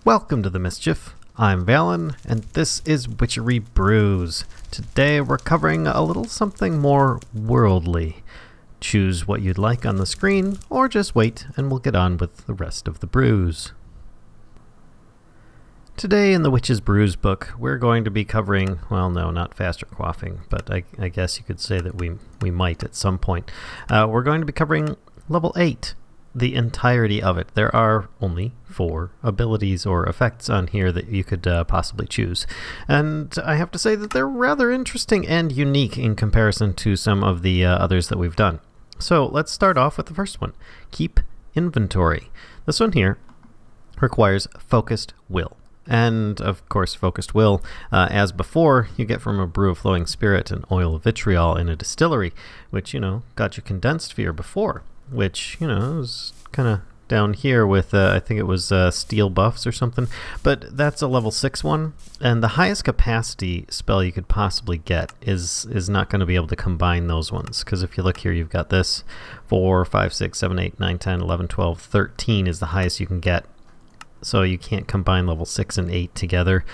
Welcome to the Mischief. I'm Vallen, and this is Witchery Brews. Today we're covering a little something more worldly. Choose what you'd like on the screen, or just wait and we'll get on with the rest of the brews. Today in the Witch's Brews book, we're going to be covering, well, no, not faster quaffing, but I guess you could say that we might at some point. We're going to be covering level 8. The entirety of it. There are only 4 abilities or effects on here that you could possibly choose. And I have to say that they're rather interesting and unique in comparison to some of the others that we've done. So let's start off with the first one. Keep inventory. This one here requires focused will. And of course, focused will, as before, you get from a brew of flowing spirit and oil of vitriol in a distillery, which, you know, got you condensed fear before. Which, you know, is kind of down here with, I think it was steel buffs or something. But that's a level 6 one, and the highest capacity spell you could possibly get is not going to be able to combine those ones. Because if you look here, you've got this 4, 5, 6, 7, 8, 9, 10, 11, 12, 13 is the highest you can get. So you can't combine level 6 and 8 together.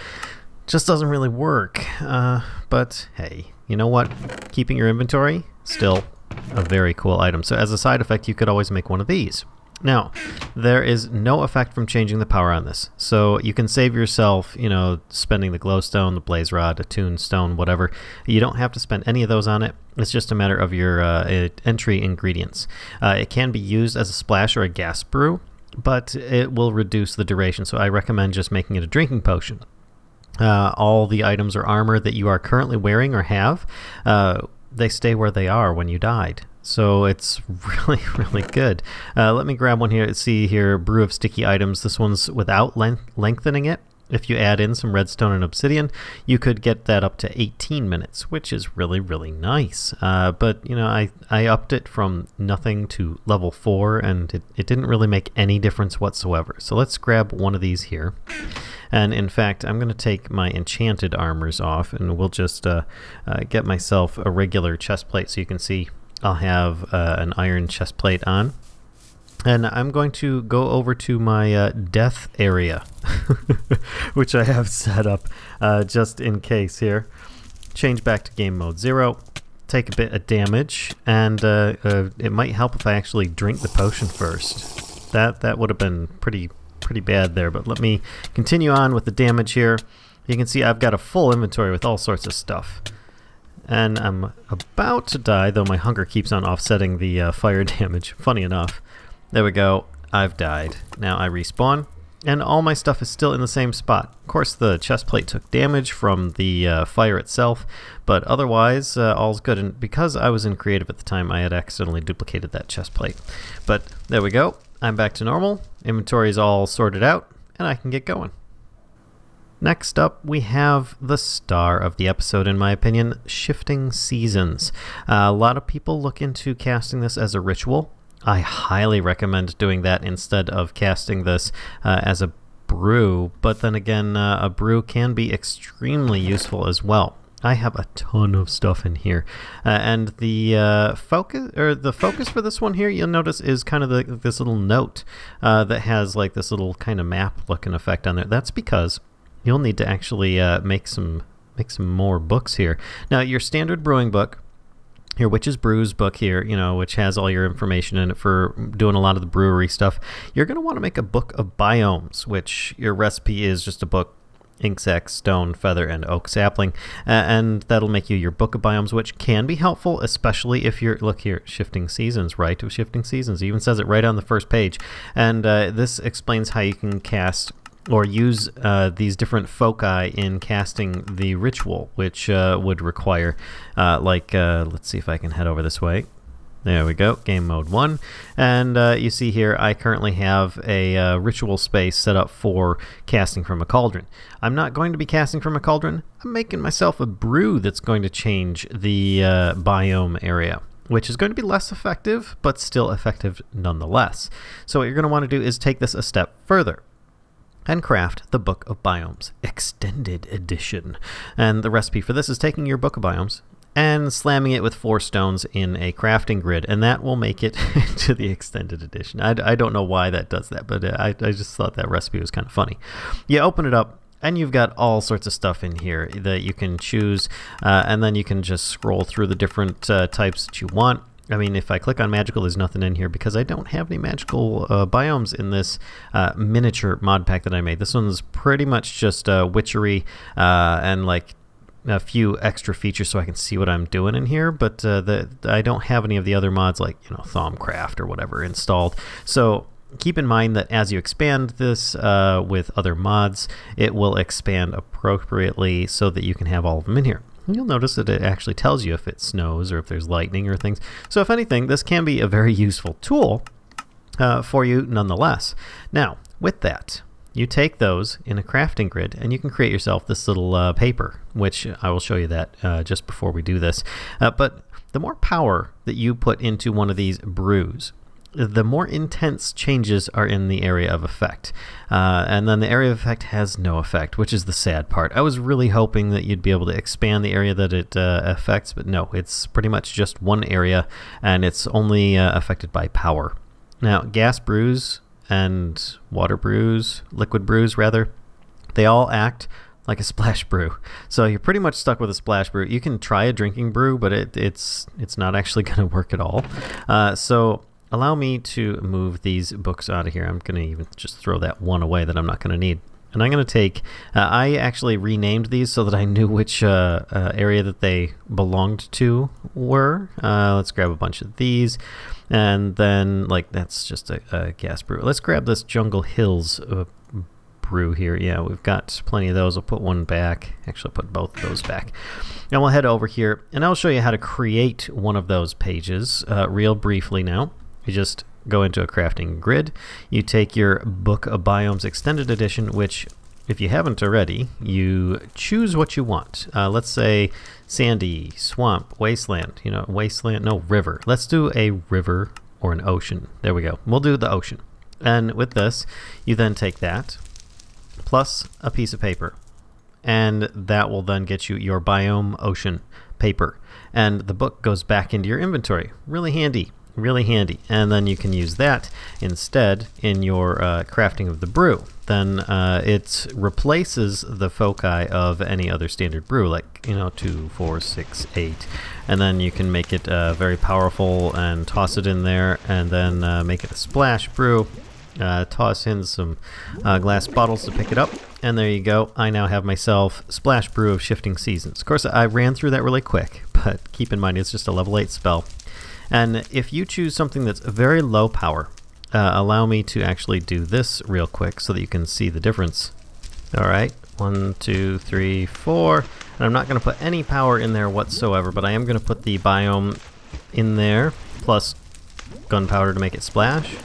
Just doesn't really work. But hey, you know what? Keeping your inventory, still a very cool item. So as a side effect, you could always make one of these. Now, there is no effect from changing the power on this. So you can save yourself, you know, spending the glowstone, the blaze rod, a tune stone, whatever. You don't have to spend any of those on it. It's just a matter of your entry ingredients. It can be used as a splash or a gas brew, but it will reduce the duration. So I recommend just making it a drinking potion. All the items or armor that you are currently wearing or have, they stay where they are when you died. So it's really, really good. Let me grab one here. See here, Brew of Sticky Items. This one's without lengthening it. If you add in some redstone and obsidian, you could get that up to 18 minutes, which is really, really nice. But, you know, I upped it from nothing to level 4, and it didn't really make any difference whatsoever. So let's grab one of these here. And in fact, I'm going to take my enchanted armors off, and we'll just get myself a regular chest plate. So you can see I'll have an iron chest plate on. And I'm going to go over to my death area, which I have set up just in case here. Change back to game mode 0. Take a bit of damage, and it might help if I actually drink the potion first. That would have been pretty bad there, but let me continue on with the damage here. You can see I've got a full inventory with all sorts of stuff. And I'm about to die, though my hunger keeps on offsetting the fire damage, funny enough. There we go, I've died. Now I respawn, and all my stuff is still in the same spot. Of course, the chest plate took damage from the fire itself, but otherwise, all's good. And because I was in creative at the time, I had accidentally duplicated that chest plate. But there we go, I'm back to normal. Inventory is all sorted out, and I can get going. Next up, we have the star of the episode, in my opinion, Shifting Seasons. A lot of people look into casting this as a ritual. I highly recommend doing that instead of casting this as a brew, but then again, a brew can be extremely useful as well. I have a ton of stuff in here, and the focus for this one here, you'll notice, is kind of this little note that has like this little kind of map-looking effect on there. That's because you'll need to actually make some more books here. Now, your standard brewing book, your Witch's Brews book here, you know, which has all your information in it for doing a lot of the brewery stuff, you're going to want to make a book of biomes, which your recipe is just a book, ink sac, stone, feather, and oak sapling, and that'll make you your book of biomes, which can be helpful, especially if you're, look here, Shifting Seasons, right, of Shifting Seasons. It even says it right on the first page, and this explains how you can cast or use these different foci in casting the ritual, which would require, let's see if I can head over this way. There we go, game mode 1. And you see here, I currently have a ritual space set up for casting from a cauldron. I'm not going to be casting from a cauldron. I'm making myself a brew that's going to change the biome area, which is going to be less effective, but still effective nonetheless. So what you're going to want to do is take this a step further and craft the Book of Biomes Extended Edition. And the recipe for this is taking your Book of Biomes and slamming it with 4 stones in a crafting grid, and that will make it to the extended edition. I don't know why that does that, but I just thought that recipe was kind of funny. You open it up, and you've got all sorts of stuff in here that you can choose, and then you can just scroll through the different types that you want. I mean, if I click on magical, there's nothing in here because I don't have any magical biomes in this miniature mod pack that I made. This one's pretty much just witchery and like a few extra features so I can see what I'm doing in here, but I don't have any of the other mods like, you know, Thaumcraft or whatever installed. So keep in mind that as you expand this with other mods, it will expand appropriately so that you can have all of them in here. You'll notice that it actually tells you if it snows or if there's lightning or things. So if anything, this can be a very useful tool for you nonetheless. Now, with that, you take those in a crafting grid and you can create yourself this little paper, which I will show you that just before we do this. But the more power that you put into one of these brews, the more intense changes are in the area of effect. And then the area of effect has no effect, which is the sad part. I was really hoping that you'd be able to expand the area that it affects, but no, it's pretty much just one area, and it's only affected by power. Now, gas brews and water brews, liquid brews rather, they all act like a splash brew. So you're pretty much stuck with a splash brew. You can try a drinking brew, but it's not actually going to work at all. So allow me to move these books out of here. I'm going to even just throw that one away that I'm not going to need. And I'm going to take, I actually renamed these so that I knew which area that they belonged to were. Let's grab a bunch of these. And then, like, that's just a gas brew. Let's grab this Jungle Hills brew here. Yeah, we've got plenty of those. I'll put one back. Actually, I'll put both of those back. And we'll head over here, and I'll show you how to create one of those pages real briefly now. You just go into a crafting grid. You take your Book of Biomes Extended Edition, which, if you haven't already, you choose what you want. Let's say sandy, swamp, wasteland. You know, wasteland, no, river. Let's do a river or an ocean. There we go. We'll do the ocean. And with this, you then take that plus a piece of paper, and that will then get you your biome ocean paper. And the book goes back into your inventory. Really handy. Really handy. And then you can use that instead in your crafting of the brew. Then it replaces the foci of any other standard brew, like, you know, 2, 4, 6, 8. And then you can make it very powerful and toss it in there, and then make it a splash brew. Toss in some glass bottles to pick it up, and there you go. I now have myself Splash Brew of Shifting Seasons. Of course, I ran through that really quick, but keep in mind it's just a level 8 spell. And if you choose something that's very low power, allow me to actually do this real quick so that you can see the difference. Alright, 1, 2, 3, 4. And I'm not going to put any power in there whatsoever, but I am going to put the biome in there, plus gunpowder to make it splash,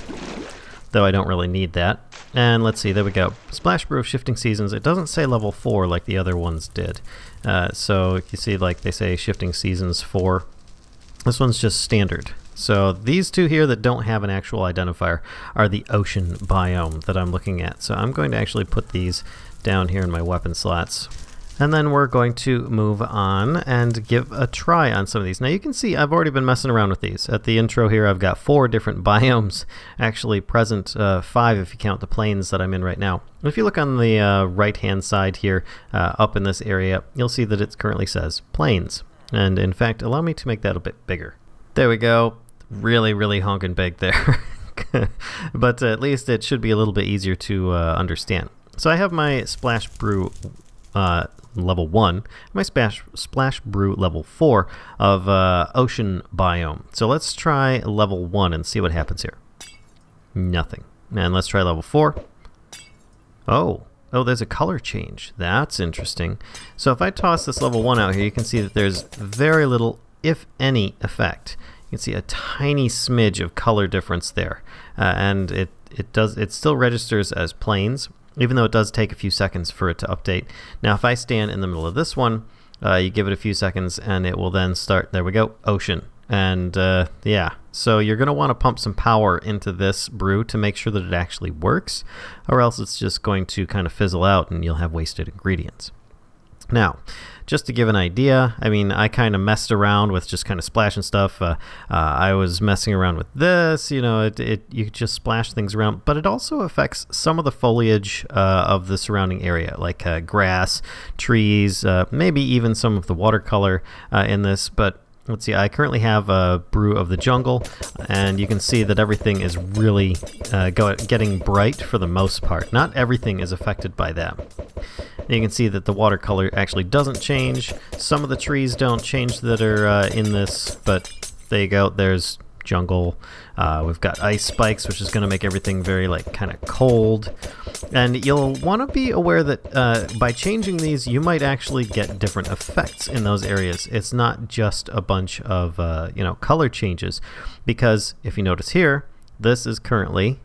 though I don't really need that. And let's see, there we go. Splash Brew of Shifting Seasons. It doesn't say level 4 like the other ones did. So you see, like, they say Shifting Seasons 4. This one's just standard. So these two here that don't have an actual identifier are the ocean biome that I'm looking at. So I'm going to actually put these down here in my weapon slots. And then we're going to move on and give a try on some of these. Now you can see I've already been messing around with these. At the intro here I've got 4 different biomes actually present, 5 if you count the plains that I'm in right now. If you look on the right hand side here up in this area, you'll see that it currently says plains. And in fact, allow me to make that a bit bigger. There we go. Really, really honking big there. But at least it should be a little bit easier to understand. So I have my Splash Brew level 1, my Splash Brew level 4 of Ocean Biome. So let's try level 1 and see what happens here. Nothing. And let's try level 4. Oh, there's a color change. That's interesting. So if I toss this level 1 out here, you can see that there's very little, if any, effect. You can see a tiny smidge of color difference there. And it still registers as plains, even though it does take a few seconds for it to update. Now if I stand in the middle of this one, you give it a few seconds and it will then start, there we go, ocean. And yeah, so you're going to want to pump some power into this brew to make sure that it actually works, or else it's just going to kind of fizzle out and you'll have wasted ingredients. Now, just to give an idea, I mean, I kind of messed around with just kind of splashing stuff. I was messing around with this, you know, you just splash things around, but it also affects some of the foliage of the surrounding area, like grass, trees, maybe even some of the watercolor in this. But let's see, I currently have a Brew of the Jungle, and you can see that everything is really getting bright for the most part. Not everything is affected by that. You can see that the watercolor actually doesn't change. Some of the trees don't change that are in this, but there you go. There's jungle. We've got ice spikes, which is going to make everything very like kind of cold. And you'll want to be aware that by changing these, you might actually get different effects in those areas. It's not just a bunch of you know, color changes, because if you notice here, this is currently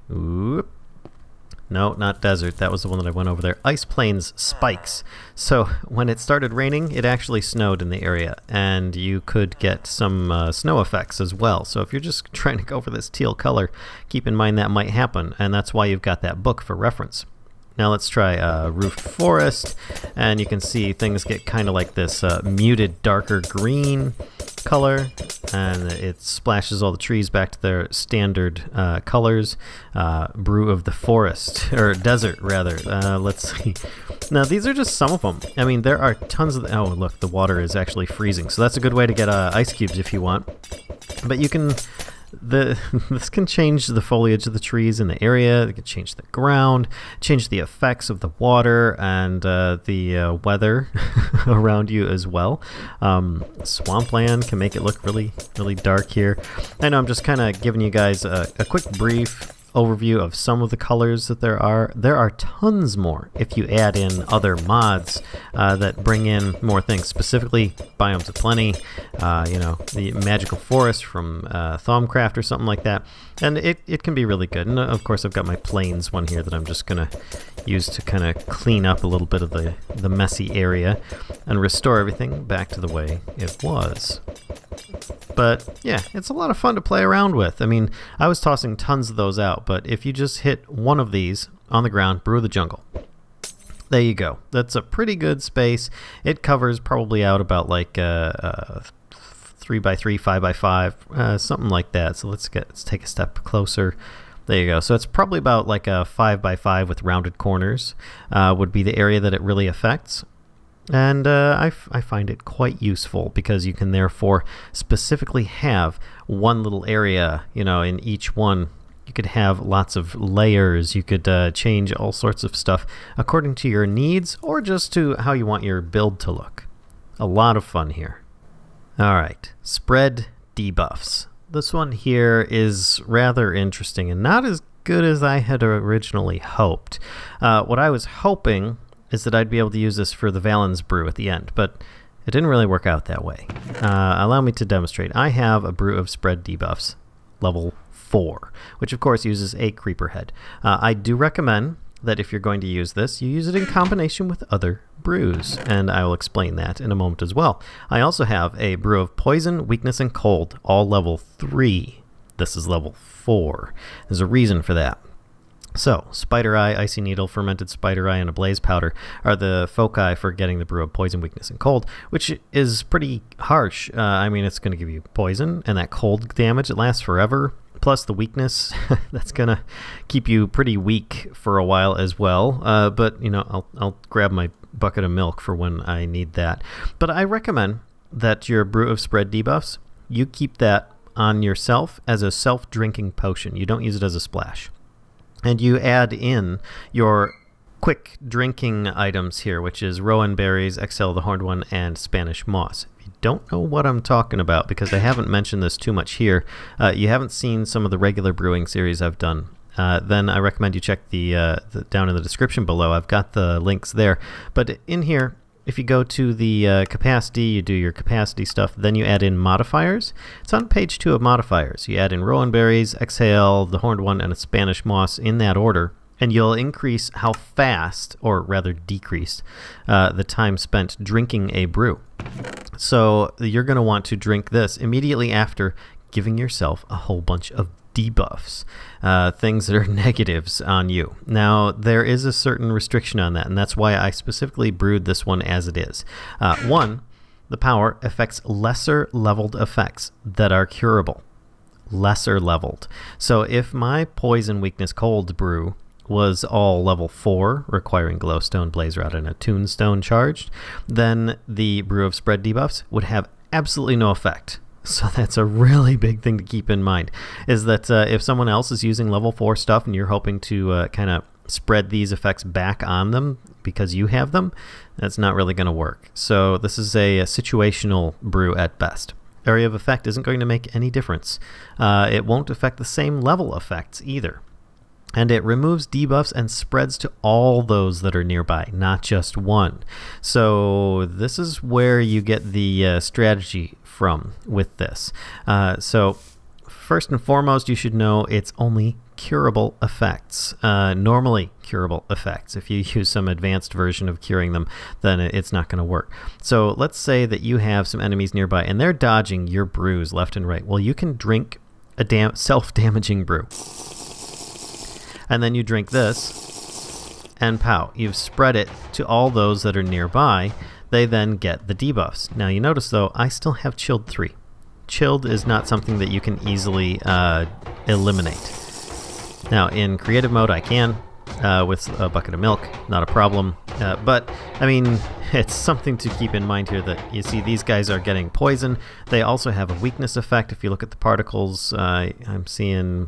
no, not desert. That was the one that I went over there. Ice Plains spikes. So when it started raining, it actually snowed in the area, and you could get some snow effects as well. So if you're just trying to go for this teal color, keep in mind that might happen, and that's why you've got that book for reference. Now let's try Roofed Forest, and you can see things get kind of like this muted darker green color, and it splashes all the trees back to their standard colors. Brew of the Forest, or Desert rather. Let's see. Now these are just some of them. I mean, there are tons of oh look, the water is actually freezing, so that's a good way to get ice cubes if you want. But you can this can change the foliage of the trees in the area. It can change the ground, change the effects of the water and the weather around you as well. Swampland can make it look really, really dark here. I know I'm just kind of giving you guys a quick brief overview of some of the colors that there are. There are tons more if you add in other mods that bring in more things, specifically Biomes of Plenty, you know, the Magical Forest from Thaumcraft or something like that, and it can be really good. And of course I've got my Plains one here that I'm just gonna use to kind of clean up a little bit of the messy area and restore everything back to the way it was. But yeah, it's a lot of fun to play around with. I mean, I was tossing tons of those out, but if you just hit one of these on the ground, Brew of the Jungle, there you go. That's a pretty good space. It covers probably out about like 3x3, 5x5, something like that. So let's take a step closer. There you go. So it's probably about like a 5x5 with rounded corners would be the area that it really affects. And I find it quite useful because you can therefore specifically have one little area, you know, in each one. You could have lots of layers. You could change all sorts of stuff according to your needs or just to how you want your build to look. A lot of fun here. All right, spread debuffs. This one here is rather interesting and not as good as I had originally hoped. What I was hoping is that I'd be able to use this for the Valens brew at the end, but it didn't really work out that way. Allow me to demonstrate. I have a brew of spread debuffs, level 4, which of course uses a creeper head. I do recommend that if you're going to use this, you use it in combination with other brews, and I will explain that in a moment as well. I also have a brew of poison, weakness, and cold, all level 3. This is level 4. There's a reason for that. So, Spider Eye, Icy Needle, Fermented Spider Eye, and a Blaze Powder are the foci for getting the brew of poison, weakness, and cold, which is pretty harsh. I mean, it's going to give you poison, and that cold damage, it lasts forever, plus the weakness, that's going to keep you pretty weak for a while as well. But, you know, I'll grab my bucket of milk for when I need that. But I recommend that your brew of spread debuffs, you keep that on yourself as a self-drinking potion. You don't use it as a splash. And you add in your quick drinking items here, which is Rowan Berries, Exhale the Horned One, and Spanish Moss. If you don't know what I'm talking about, because I haven't mentioned this too much here, you haven't seen some of the regular brewing series I've done, then I recommend you check the down in the description below. I've got the links there. But in here, if you go to the capacity, you do your capacity stuff, then you add in modifiers. It's on page 2 of modifiers. You add in Rowan Berries, Exhale, the Horned One, and a Spanish Moss in that order, and you'll increase how fast, or rather decrease, the time spent drinking a brew. So you're going to want to drink this immediately after giving yourself a whole bunch of debuffs, things that are negatives on you. Now, there is a certain restriction on that, and that's why I specifically brewed this one as it is. One, the power affects lesser leveled effects that are curable. Lesser leveled. So if my poison weakness cold brew was all level 4, requiring glowstone, blaze rod, and a tombstone charged, then the Brew of Spread debuffs would have absolutely no effect. So that's a really big thing to keep in mind, is that if someone else is using level 4 stuff and you're hoping to kind of spread these effects back on them because you have them, that's not really going to work. So this is a situational brew at best. Area of effect isn't going to make any difference. It won't affect the same level effects either. And it removes debuffs and spreads to all those that are nearby, not just one. So this is where you get the strategy from with this. So first and foremost, you should know it's only curable effects. Normally curable effects. If you use some advanced version of curing them, then it's not going to work. So let's say that you have some enemies nearby and they're dodging your brews left and right. Well, you can drink a self-damaging brew. And then you drink this, and pow, you've spread it to all those that are nearby. They then get the debuffs. Now you notice though, I still have chilled 3. Chilled is not something that you can easily eliminate. Now in creative mode I can, with a bucket of milk, not a problem. But I mean, it's something to keep in mind here that you see these guys are getting poison. They also have a weakness effect. If you look at the particles, I'm seeing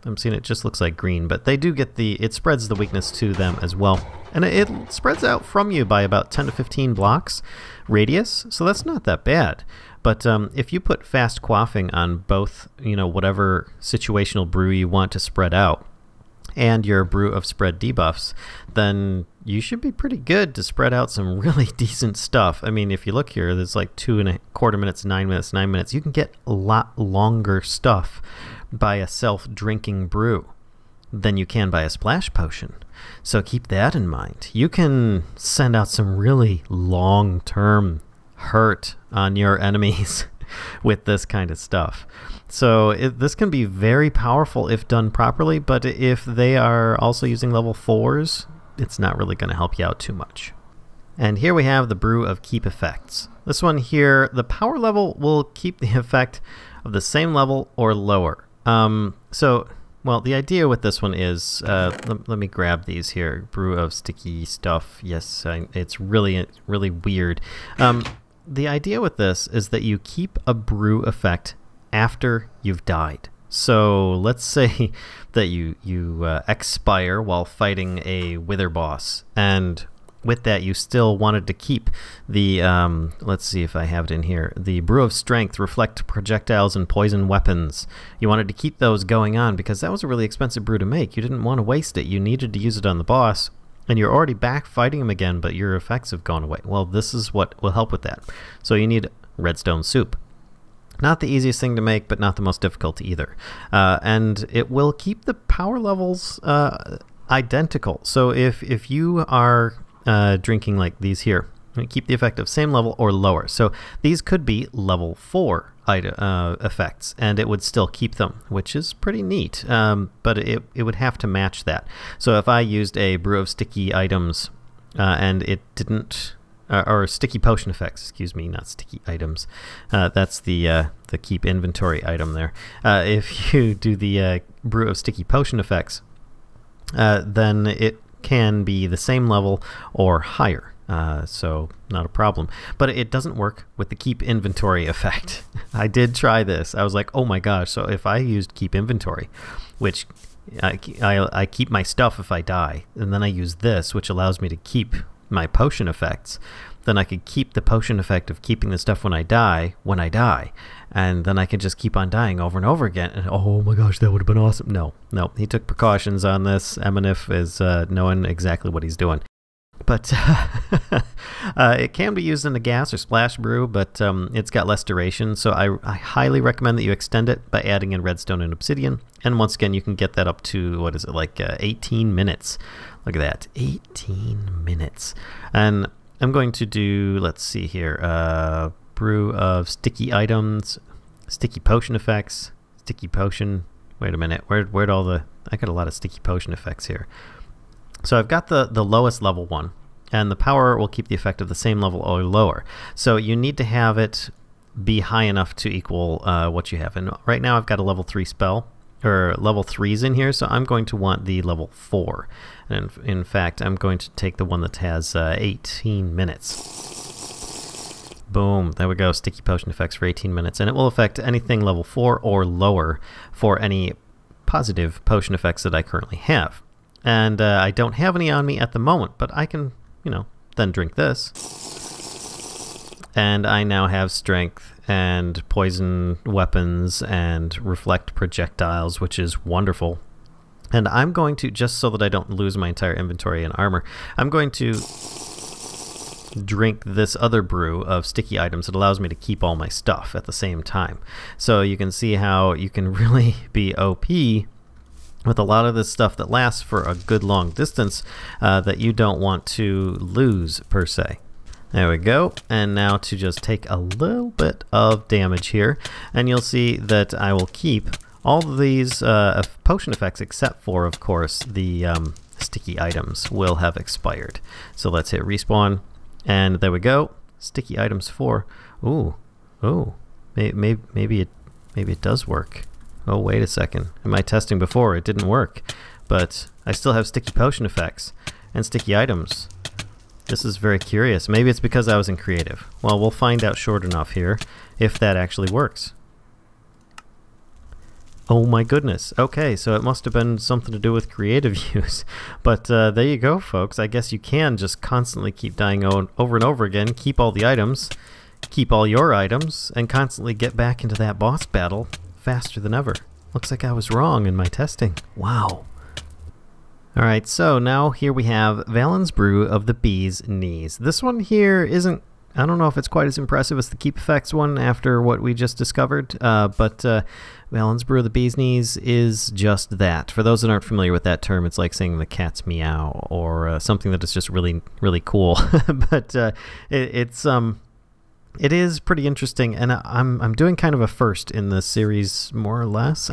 it just looks like green, but they do get it spreads the weakness to them as well. And it spreads out from you by about 10 to 15 blocks radius, so that's not that bad. But if you put fast quaffing on both, whatever situational brew you want to spread out, and your Brew of Spread debuffs, then you should be pretty good to spread out some really decent stuff. I mean, if you look here, there's like 2.25 minutes, 9 minutes, 9 minutes. You can get a lot longer stuff by a self-drinking brew than you can by a splash potion. So keep that in mind. You can send out some really long-term hurt on your enemies with this kind of stuff. So this can be very powerful if done properly, but if they are also using level 4s, it's not really going to help you out too much. And here we have the Brew of Keep effects. This one here, the power level will keep the effect of the same level or lower. Well, the idea with this one is, let me grab these here. Brew of Sticky stuff. Yes, it's really weird. The idea with this is that you keep a brew effect after you've died. So let's say that you expire while fighting a wither boss, and with that you still wanted to keep the, let's see if I have it in here, the Brew of Strength, reflect projectiles and poison weapons. You wanted to keep those going on because that was a really expensive brew to make. You didn't want to waste it. You needed to use it on the boss, and you're already back fighting him again, but your effects have gone away. Well, this is what will help with that. So you need Redstone Soup. Not the easiest thing to make, but not the most difficult either. And it will keep the power levels identical. So if you are drinking like these here, keep the effect of same level or lower. So these could be level 4 effects, and it would still keep them, which is pretty neat. But it would have to match that. So if I used a Brew of Sticky items and it didn't, or sticky potion effects, excuse me, not sticky items. That's the keep inventory item there. If you do the Brew of Sticky potion effects, then it can be the same level or higher. So not a problem. But it doesn't work with the keep inventory effect. I did try this. I was like, oh my gosh, so if I used keep inventory, which I keep my stuff if I die, and then I use this, which allows me to keep my potion effects, then I could keep the potion effect of keeping the stuff when I die, and then I could just keep on dying over and over again, and oh my gosh, that would have been awesome. No, he took precautions on this. Emoniph is knowing exactly what he's doing. But it can be used in a gas or splash brew, but it's got less duration, so I highly recommend that you extend it by adding in redstone and obsidian. And once again, you can get that up to, what is it, like 18 minutes. Look at that, 18 minutes. And I'm going to do, let's see here, Brew of Sticky items, sticky potion effects, sticky potion, Wait a minute. Where'd all the... I got a lot of sticky potion effects here. So I've got the lowest level one, and the power will keep the effect of the same level or lower. So you need to have it be high enough to equal what you have. And right now I've got a level 3 spell, or level 3s in here, so I'm going to want the level 4. And in fact, I'm going to take the one that has 18 minutes. Boom, there we go, sticky potion effects for 18 minutes, and it will affect anything level 4 or lower for any positive potion effects that I currently have. And I don't have any on me at the moment, but I can, you know, then drink this. And I now have strength and poison weapons and reflect projectiles, which is wonderful. And I'm going to, just so that I don't lose my entire inventory and armor, I'm going to drink this other brew of sticky items. It allows me to keep all my stuff at the same time. So you can see how you can really be OP with a lot of this stuff that lasts for a good long distance that you don't want to lose per se. There we go. And now to just take a little bit of damage here, and you'll see that I will keep all of these potion effects except for, of course, the sticky items will have expired. So let's hit respawn. And there we go. Sticky items 4. Ooh, maybe it does work. Oh, wait a second. In my testing before, it didn't work, but I still have sticky potion effects and sticky items. This is very curious. Maybe it's because I was in creative. Well, we'll find out short enough here if that actually works. Oh my goodness. Okay, so it must have been something to do with creative use. But there you go, folks. I guess you can just constantly keep dying over and over again, keep all the items, keep all your items, and constantly get back into that boss battle faster than ever. Looks like I was wrong in my testing. Wow. Alright, so now here we have Vallen's Brew of the Bee's Knees. This one here isn't, I don't know if it's quite as impressive as the Keep Effects one after what we just discovered, but Vallen's Brew of the Bee's Knees is just that. For those that aren't familiar with that term, it's like saying the cat's meow, or something that is just really, really cool. But it is pretty interesting, and I'm doing kind of a first in the series, more or less.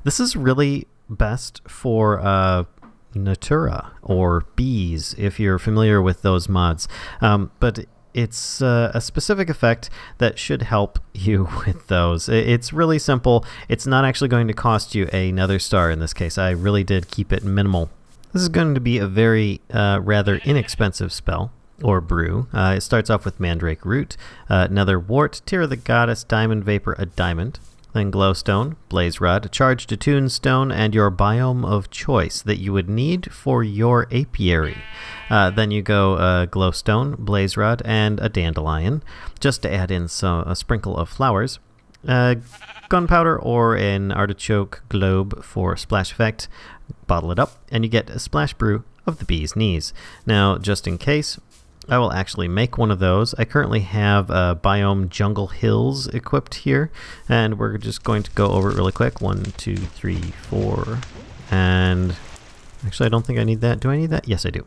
This is really best for Natura, or bees, if you're familiar with those mods. But it's a specific effect that should help you with those. It's really simple. It's not actually going to cost you another star in this case. I really did keep it minimal. This is going to be a very rather inexpensive spell, or brew. It starts off with Mandrake Root, Nether Wart, Tear of the Goddess, Diamond Vapor, a Diamond, then Glowstone, Blaze Rod, Charged Attuned Stone, and your biome of choice that you would need for your apiary. Then you go Glowstone, Blaze Rod, and a Dandelion, just to add in a sprinkle of flowers. Gunpowder or an Artichoke Globe for splash effect. Bottle it up, and you get a splash brew of the Bee's Knees. Now, just in case, I will actually make one of those. I currently have Biome Jungle Hills equipped here, and we're just going to go over it really quick. 1, 2, 3, 4, and actually I don't think I need that. Do I need that? Yes, I do.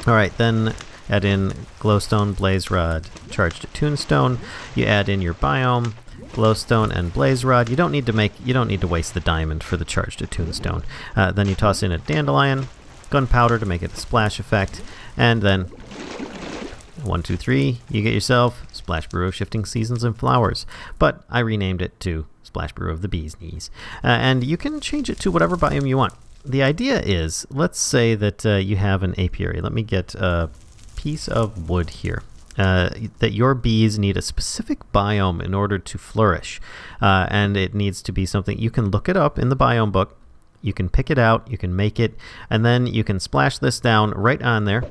Alright, then add in Glowstone, Blaze Rod, Charged Attuned Stone. You add in your biome, Glowstone, and Blaze Rod. You don't need to waste the diamond for the Charged Attuned Stone. Then you toss in a Dandelion, Gunpowder to make it a splash effect, and then 1, 2, 3, you get yourself Splash Brew of Shifting Seasons and Flowers. But I renamed it to Splash Brew of the Bee's Knees. And you can change it to whatever biome you want. The idea is, let's say that you have an apiary. Let me get a piece of wood here. That your bees need a specific biome in order to flourish. And it needs to be something, you can look it up in the biome book. You can pick it out, you can make it, and then you can splash this down right on there.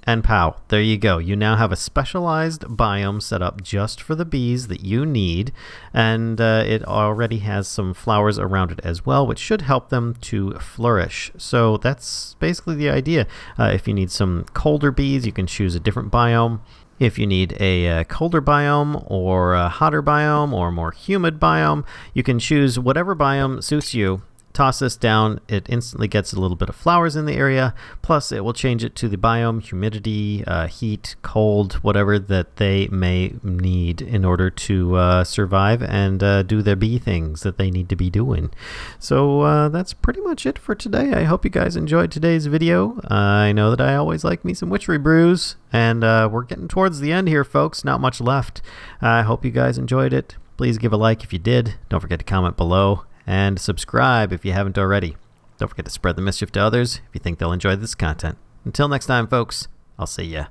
And pow, there you go. You now have a specialized biome set up just for the bees that you need, and it already has some flowers around it as well, which should help them to flourish. So that's basically the idea. If you need some colder bees, you can choose a different biome. If you need a colder biome, or a hotter biome, or a more humid biome, you can choose whatever biome suits you toss this down, it instantly gets a little bit of flowers in the area, plus it will change it to the biome, humidity, heat, cold, whatever that they may need in order to survive and do their bee things that they need to be doing. So that's pretty much it for today. I hope you guys enjoyed today's video. I know that I always like me some Witchery Brews, and we're getting towards the end here, folks. Not much left. I hope you guys enjoyed it. Please give a like if you did. Don't forget to comment below. And subscribe if you haven't already. Don't forget to spread the mischief to others if you think they'll enjoy this content. Until next time, folks, I'll see ya.